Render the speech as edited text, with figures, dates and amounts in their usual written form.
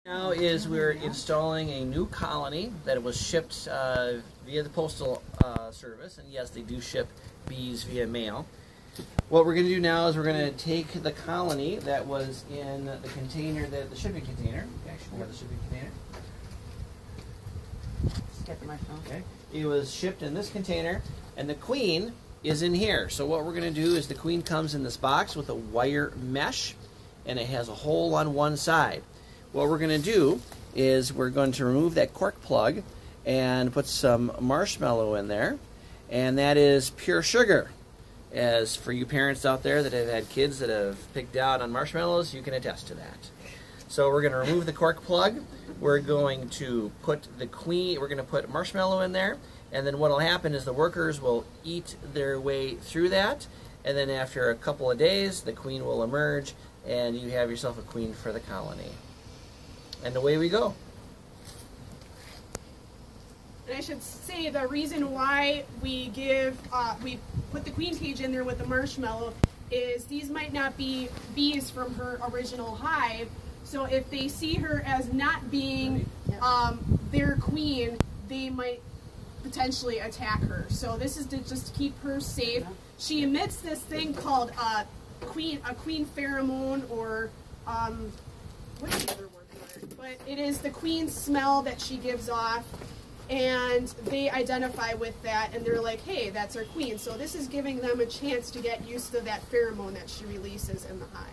Now is we're installing a new colony that was shipped via the postal service, and yes, they do ship bees via mail. What we're going to do now is we're going to take the colony that was in the container, the shipping container. Actually, we have the shipping container. Get the microphone. Okay. It was shipped in this container, and the queen is in here. So what we're going to do is the queen comes in this box with a wire mesh, and it has a hole on one side. What we're going to do is we're going to remove that cork plug and put some marshmallow in there, and that is pure sugar. As for you parents out there that have had kids that have picked out on marshmallows, you can attest to that. So we're going to remove the cork plug. We're going to put the queen, we're going to put marshmallow in there, and then what will happen is the workers will eat their way through that, and then after a couple of days the queen will emerge and you have yourself a queen for the colony. And away we go. And I should say the reason why we put the queen cage in there with the marshmallow is these might not be bees from her original hive. So if they see her as not being their queen, they might potentially attack her. So this is to just keep her safe. She emits this thing called a queen pheromone, or what's the other word for it? But it is the queen smell that she gives off, and they identify with that, and they're like, hey, that's our queen. So this is giving them a chance to get used to that pheromone that she releases in the hive.